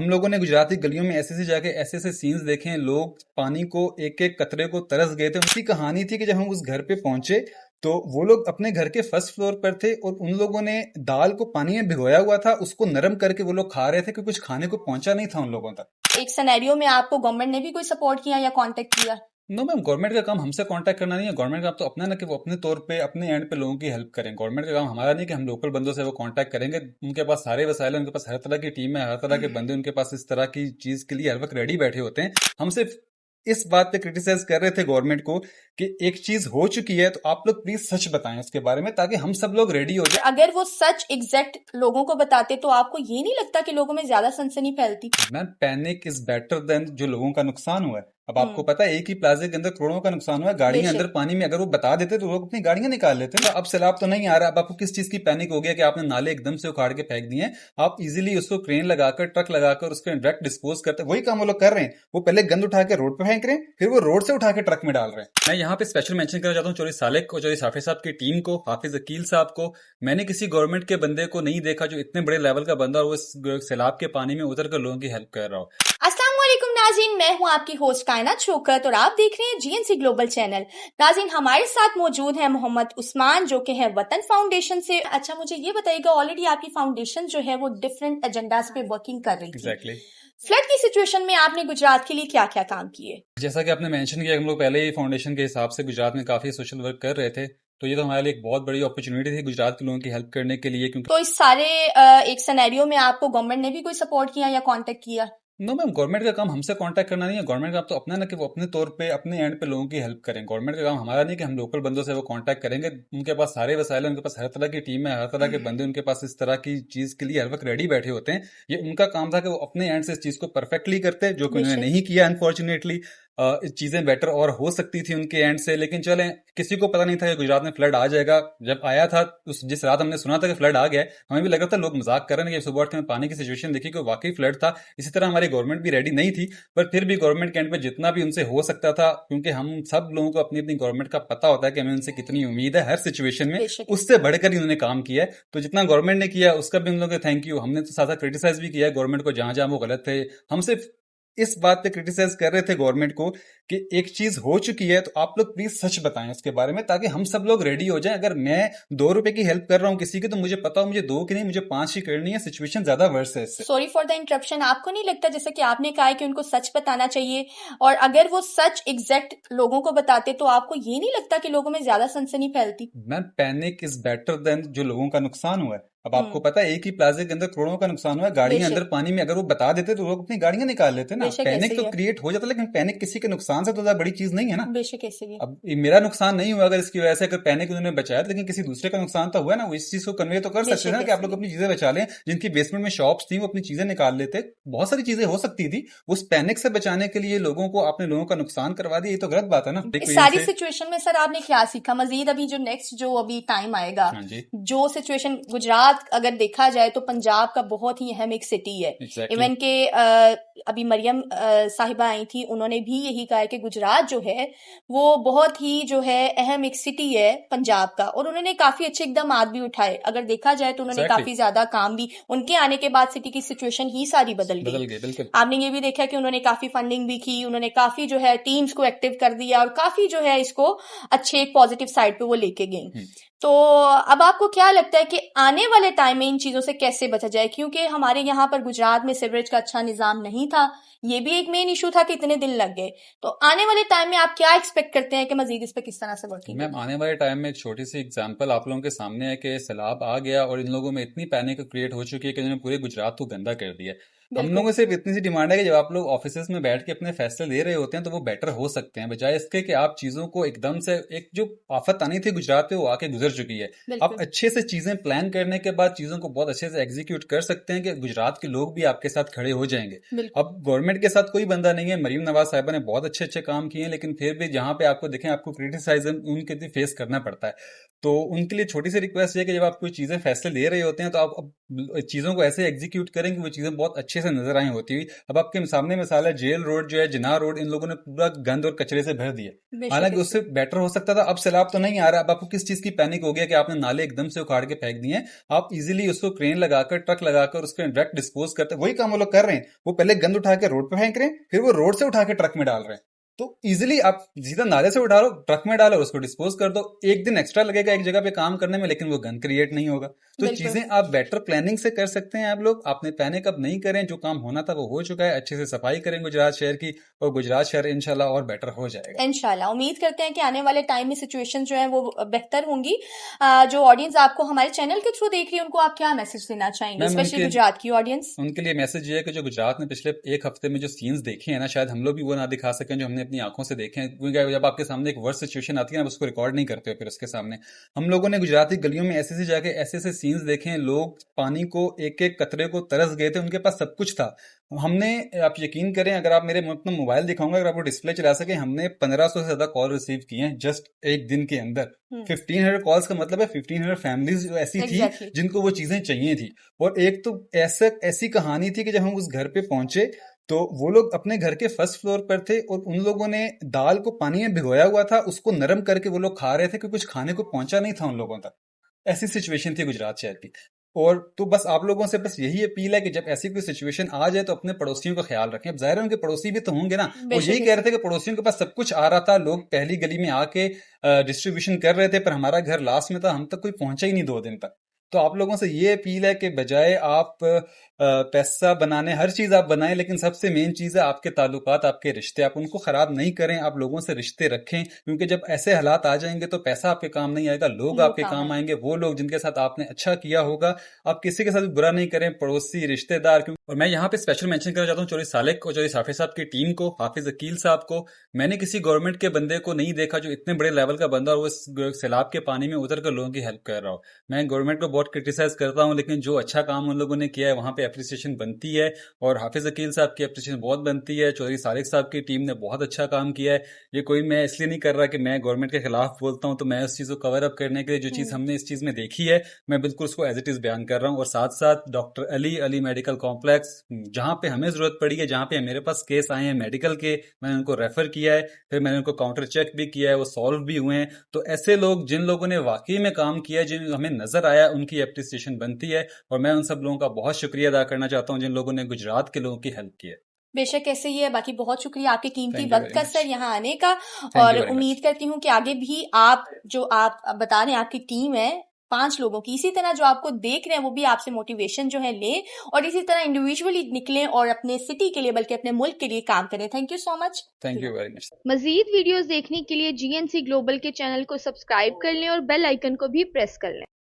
हम लोगों ने गुजरात की गलियों में ऐसे जाके ऐसे सीन्स देखे हैं, लोग पानी को एक एक कतरे को तरस गए थे। उनकी कहानी थी कि जब हम उस घर पे पहुंचे तो वो लोग अपने घर के फर्स्ट फ्लोर पर थे और उन लोगों ने दाल को पानी में भिगोया हुआ था, उसको नरम करके वो लोग खा रहे थे, क्योंकि कुछ खाने को पहुंचा नहीं था उन लोगों तक। एक सिनेरियो में आपको गवर्नमेंट ने भी कोई सपोर्ट किया या कांटेक्ट किया? नो मैम, गवर्नमेंट का काम हमसे कांटेक्ट करना नहीं है। गवर्नमेंट का काम तो अपना ना कि वो अपने तौर पे अपने एंड पे लोगों की हेल्प करें। गवर्नमेंट का काम हमारा नहीं कि हम लोकल बंदों से वो कांटेक्ट करेंगे। उनके पास सारे वसाइल हैं, उनके पास हर तरह की टीम है, हर तरह के बंदे उनके पास इस तरह की चीज के लिए हर वक्त रेडी बैठे होते हैं। हम सिर्फ इस बात पे क्रिटिसाइज कर रहे थे गवर्नमेंट को कि एक चीज हो चुकी है तो आप लोग प्लीज सच बताएं उसके बारे में, ताकि हम सब लोग रेडी हो जाए। अगर वो सच एग्जैक्ट लोगों को बताते तो आपको ये नहीं लगता कि लोगों में ज्यादा सनसनी फैलती? Ma'am, panic is better than जो लोगों का नुकसान हुआ है। अब आपको पता है एक ही प्लाजा के अंदर करोड़ों का नुकसान हुआ है, गाड़ियां अंदर पानी में, अगर वो बता देते तो लोग अपनी गाड़ियां निकाल लेते। तो अब सैलाब तो नहीं आ रहा, अब आपको किस चीज की पैनिक हो गया कि आपने नाले एकदम से उखाड़ के फेंक दिए? आप इजीली उसको क्रेन लगाकर ट्रक लगाकर उसको डायरेक्ट डिस्पोज करते, वही काम वो लोग कर रहे हैं। वो पहले गंद उठा के रोड पे फेंक रहे हैं, फिर वो रोड से उठा के ट्रक में डाल रहे हैं। मैं यहाँ पे स्पेशल मेंशन करना चाहता हूँ चौधरी सालेक को, चौधरी साफे साहब की टीम को, हाफिज अकील साहब को। मैंने किसी गवर्नमेंट के बंदे को नहीं देखा जो इतने बड़े लेवल का बंदा और वो इस सैलाब के पानी में उतर कर लोगों की हेल्प कर रहा हो। अस्सलाम वालेकुम नाज़रीन, मैं हूं आपकी होस्ट कायनात शौकत और आप देख रहे हैं जीएनसी ग्लोबल चैनल। नाज़रीन, हमारे साथ मौजूद है मोहम्मद उस्मान जो कि है वतन फाउंडेशन से। अच्छा, मुझे ये बताइएगा, ऑलरेडी आपकी फाउंडेशन जो है वो डिफरेंट एजेंडास पे वर्किंग कर रही थी। एग्जैक्टली। फ्लड की सिचुएशन में आपने गुजरात के लिए क्या क्या काम किए? जैसा कि आपने मेंशन किया, हम लोग पहले ही फाउंडेशन के हिसाब से गुजरात में काफी सोशल वर्क कर रहे थे, तो ये तो हमारे लिए एक बहुत बड़ी अपॉर्चुनिटी थी गुजरात के लोगों की हेल्प करने के लिए। क्योंकि तो इस सारे एक सिनेरियो में आपको गवर्नमेंट ने भी कोई सपोर्ट किया या कांटेक्ट किया? नो मैम, गवर्नमेंट का काम हमसे कांटेक्ट करना नहीं है। गवर्नमेंट का काम तो अपना ना कि वो अपने तौर पे अपने एंड पे लोगों की हेल्प करें। गवर्नमेंट का काम हमारा नहीं कि हम लोकल बंदों से वो कांटेक्ट करेंगे। उनके पास सारे वसाइल हैं, उनके पास हर तरह की टीम है, हर तरह के बंदे उनके पास इस तरह की चीज के लिए हर वक्त रेडी बैठे होते हैं। ये उनका काम था कि वो अपने एंड से इस चीज को परफेक्टली करते, जो कि उन्होंने नहीं किया अनफॉर्चुनेटली। चीजें बेटर और हो सकती थी उनके एंड से, लेकिन चले, किसी को पता नहीं था कि गुजरात में फ्लड आ जाएगा। जब आया था जिस रात हमने सुना था कि फ्लड आ गया है, हमें भी लगा था लोग मजाक कर रहे हैं। सुबह उठ के पानी की सिचुएशन देखी कि वाकई फ्लड था। इसी तरह हमारी गवर्नमेंट भी रेडी नहीं थी, पर फिर भी गवर्नमेंट के एंड पे जितना भी उनसे हो सकता था, क्योंकि हम सब लोगों को अपनी अपनी गवर्नमेंट का पता होता है कि हमें उनसे कितनी उम्मीद है हर सिचुएशन में, उससे बढ़कर ही उन्होंने काम किया है। तो जितना गवर्नमेंट ने किया उसका भी उन लोगों को थैंक यू। हमने तो साथ क्रिटिसाइज भी किया है गवर्नमेंट को जहां जहां वो गलत थे। हम सिर्फ इस बात पे क्रिटिसाइज कर रहे थे गवर्नमेंट को कि एक चीज हो चुकी है तो आप लोग प्लीज सच बताएं उसके बारे में, ताकि हम सब लोग रेडी हो जाएं। अगर मैं 2 रुपए की हेल्प कर रहा हूं किसी की, तो मुझे पता हो मुझे 2 की नहीं, मुझे 5 की करनी है। सिचुएशन ज्यादा वर्स है इससे। सॉरी फॉर द इंटरप्शन, आपको नहीं लगता जैसे कि आपने कहा है कि उनको सच बताना चाहिए, और अगर वो सच एग्जैक्ट लोगों को बताते तो आपको ये नहीं लगता कि लोगों में ज्यादा सनसनी फैलती? Ma'am, panic is better than जो लोगों का नुकसान हुआ है। अब आपको पता है एक ही प्लाजा के अंदर करोड़ों का नुकसान हुआ है, गाड़ियां अंदर पानी में, अगर वो बता देते तो लोग अपनी गाड़ियां निकाल लेते ना। पैनिक तो क्रिएट हो जाता, लेकिन पैनिक किसी के नुकसान से तो ज्यादा बड़ी चीज नहीं है ना। बेशक ऐसे भी। अब मेरा नुकसान नहीं हुआ अगर इसकी वजह से, अगर पैनिक उन्होंने बचाया, लेकिन किसी दूसरे का नुकसान तो हुआ ना। वो इस चीज को कन्वे तो कर सकते थे ना कि आप लोग अपनी चीजें बचा लें। जिनकी बेसमेंट में शॉप्स थी वो अपनी चीजें निकाल लेते, बहुत सारी चीजें हो सकती थी। उस पैनिक से बचाने के लिए लोगों को, अपने लोगों का नुकसान करवा दिया, ये तो गलत बात है ना। इस सारी सिचुएशन में सर आपने क्या सीखा मजीद? अभी जो नेक्स्ट जो अभी टाइम आएगा, जो सिचुएशन गुजरात अगर देखा जाए तो पंजाब का बहुत ही अहम एक सिटी है। इवन के अभी मरियम साहिबा आई थी, उन्होंने भी यही कहा है कि गुजरात जो है वो बहुत ही जो है अहम एक सिटी है पंजाब का, और उन्होंने काफी अच्छे एकदम भी उठाए। अगर देखा जाए तो उन्होंने काफी ज्यादा काम भी, उनके आने के बाद सिटी की सिचुएशन ही सारी बदल गई। आपने ये भी देखा कि उन्होंने काफी फंडिंग भी की, उन्होंने काफी जो है टीम्स को एक्टिव कर दिया और काफी जो है इसको अच्छे एक पॉजिटिव साइड पे वो लेके गई। तो अब आपको क्या लगता है कि आने वाले टाइम में इन चीजों से कैसे बचा जाए? क्योंकि हमारे यहाँ पर गुजरात में सीवरेज का अच्छा निजाम नहीं था, ये भी एक मेन इशू था कि इतने दिन लग गए। तो आने वाले टाइम में आप क्या एक्सपेक्ट करते हैं कि मजीद इस पे किस तरह से वर्किंग? मैम, आने वाले टाइम में एक छोटी सी एग्जांपल आप लोगों के सामने है कि सैलाब आ गया और इन लोगों में इतनी पैनिक क्रिएट हो चुकी है कि उन्होंने पूरे गुजरात को गंदा कर दिया। हम लोगों से इतनी सी डिमांड है कि जब आप लोग ऑफिस में बैठ के अपने फैसले ले रहे होते हैं तो वो बेटर हो सकते हैं, बजाय इसके कि आप चीजों को एकदम से, एक जो आफत आनी थी गुजरात पे वो आके गुजर चुकी है। आप अच्छे से चीजें प्लान करने के बाद चीजों को बहुत अच्छे से एग्जीक्यूट कर सकते हैं कि गुजरात के लोग भी आपके साथ खड़े हो जाएंगे। अब गवर्नमेंट के साथ कोई बंदा नहीं है, मरीम नवाज साहिबा ने बहुत अच्छे अच्छे काम किए हैं, लेकिन फिर भी जहां पे आपको देखें आपको क्रिटिसाइज्म उनके लिए फेस करना पड़ता है। तो उनके लिए छोटी सी रिक्वेस्ट है कि जब आप कोई चीजें फैसले ले रहे होते हैं तो आप चीजों को ऐसे एग्जीक्यूट करें कि वो चीजें बहुत अच्छे अच्छे से नजर आई होती हुई। अब आपके सामने मिसाल है, जेल रोड जो है, जिन्ना रोड, इन लोगों ने पूरा गंद और कचरे से भर दिया। हालांकि उससे बेटर हो सकता था। अब सैलाब तो नहीं आ रहा, अब आपको किस चीज की पैनिक हो गया कि आपने नाले एकदम से उखाड़ के फेंक दिए। आप इजीली उसको क्रेन लगाकर, ट्रक लगाकर उसको डायरेक्ट डिस्पोज करते, वही काम वो लोग कर रहे हैं। वो पहले गंद उठा के रोड पे फेंक रहे हैं, फिर वो रोड से उठा के ट्रक में डाल रहे हैं। तो इजीली आप सीधा नाले से उठा लो, ट्रक में डालो, उसको डिस्पोज कर दो। एक दिन एक्स्ट्रा लगेगा एक जगह पे काम करने में, लेकिन वो गंद क्रिएट नहीं होगा। तो चीजें आप बेटर प्लानिंग से कर सकते हैं। आप लोग आपने पैनिक अब नहीं करें, जो काम होना था वो हो चुका है। अच्छे से सफाई करें गुजरात शहर की, और गुजरात शहर इंशाल्लाह और बेटर हो जाएगा। इंशाल्लाह उम्मीद करते हैं कि आने वाले टाइम में सिचुएशन जो है वो बेहतर होंगी। जो ऑडियंस आपको हमारे चैनल के थ्रू देख रही है, उनको आप क्या मैसेज देना चाहेंगे, स्पेशली गुजरात की ऑडियंस? उनके लिए मैसेज ये है कि जो गुजरात ने पिछले एक हफ्ते में जो सीन्स देखे हैं ना, शायद हम लोग भी वो ना दिखा सकें जो हमने अपनी आंखों से देखे हैं। क्योंकि जब आपके सामने एक वर्स्ट सिचुएशन आती है ना, उसको रिकॉर्ड नहीं करते हो फिर उसके सामने। हम लोगों ने गुजराती गलियों में ऐसे जाके ऐसे सीन्स देखे हैं, लोग पानी को एक एक कतरे को तरस गए थे, उनके पास सब कुछ था। हमने, आप यकीन करें, अगर आप मेरे अपना मोबाइल दिखाऊंगा, अगर आपको डिस्प्ले चला सके, हमने 1500 से ज्यादा कॉल रिसीव किए हैं जस्ट एक दिन के अंदर। 1500 कॉल्स का मतलब है 1500 फैमिलीज जो ऐसी थी जिनको वो चीजें चाहिए थी। और एक तो ऐसी कहानी थी कि जब हम उस घर पे पहुंचे तो वो लोग अपने घर के फर्स्ट फ्लोर पर थे, और उन लोगों ने दाल को पानी में भिगोया हुआ था, उसको नरम करके वो लोग खा रहे थे, क्योंकि कुछ खाने को पहुंचा नहीं था उन लोगों तक। ऐसी सिचुएशन थी गुजरात शहर की। और तो बस आप लोगों से बस यही अपील है कि जब ऐसी कोई सिचुएशन आ जाए तो अपने पड़ोसियों का ख्याल रखें। अब जाहिर है उनके पड़ोसी भी तो होंगे ना। वो यही कह रहे थे कि पड़ोसियों के पास सब कुछ आ रहा था, लोग पहली गली में आके डिस्ट्रीब्यूशन कर रहे थे, पर हमारा घर लास्ट में था, हम तक कोई पहुंचा ही नहीं 2 दिन तक। तो आप लोगों से ये अपील है कि बजाय आप पैसा बनाने, हर चीज आप बनाएं, लेकिन सबसे मेन चीज है आपके ताल्लुकात, आपके रिश्ते, आप उनको खराब नहीं करें। आप लोगों से रिश्ते रखें, क्योंकि जब ऐसे हालात आ जाएंगे तो पैसा आपके काम नहीं आएगा, लोग आपके काम आएंगे। वो लोग जिनके साथ आपने अच्छा किया होगा, आप किसी के साथ भी बुरा नहीं करें, पड़ोसी, रिश्तेदार। और मैं यहाँ पे स्पेशल मेंशन करना चाहता हूँ चौधरी सालेक और चौधरी साफे साहब की टीम को, हाफिज अकील साहब को। मैंने किसी गवर्नमेंट के बंदे को नहीं देखा जो इतने बड़े लेवल का बंदा और वो सैलाब के पानी में उतर कर लोगों की हेल्प कर रहा हो। मैं गवर्नमेंट को बहुत क्रिटिसाइज करता हूँ, लेकिन जो अच्छा काम उन लोगों ने किया है वहां पे अप्रिसिएशन बनती है। और हाफिज अकील साहब की अप्रिसिएशन बहुत बनती है। चौधरी सालेक साहब की टीम ने बहुत अच्छा काम किया है। ये कोई, मैं इसलिए नहीं कर रहा कि मैं गवर्नमेंट के खिलाफ बोलता हूँ, तो मैं उस चीज को कवर अप करने के लिए जो चीज हमने इस चीज में देखी है, मैं बिल्कुल उसको एज इट इज बयान कर रहा हूँ। और साथ साथ डॉक्टर अली मेडिकल कॉम्प्लेक्स, जहां पे हमें जरूरत पड़ी है, जहां पे मेरे पास केस आए हैं मेडिकल के, मैंने उनको रेफर किया है, फिर मैंने उनको काउंटर चेक भी किया है, वो सॉल्व भी हुए हैं। तो ऐसे लोग जिन लोगों ने वाकई में काम किया है, जिन हमें नजर आया, उनकी एप्रिसिएशन बनती है। और मैं उन सब लोगों का बहुत शुक्रिया अदा करना चाहता हूँ जिन लोगों ने गुजरात के लोगों की हेल्प की है। बेशक ऐसे ही है। बाकी बहुत शुक्रिया आपके कीमती वक्त का सर यहाँ आने का, और उम्मीद करती हूँ कि आगे भी आप बता रहे हैं, आपकी टीम है 5 लोगों की, इसी तरह जो आपको देख रहे हैं वो भी आपसे मोटिवेशन जो है ले, और इसी तरह इंडिविजुअली निकलें और अपने सिटी के लिए, बल्कि अपने मुल्क के लिए काम करें। Thank you so much. Thank you very much. मजीद वीडियोस देखने के लिए GNC ग्लोबल के चैनल को सब्सक्राइब कर लें और बेल आइकन को भी प्रेस कर लें।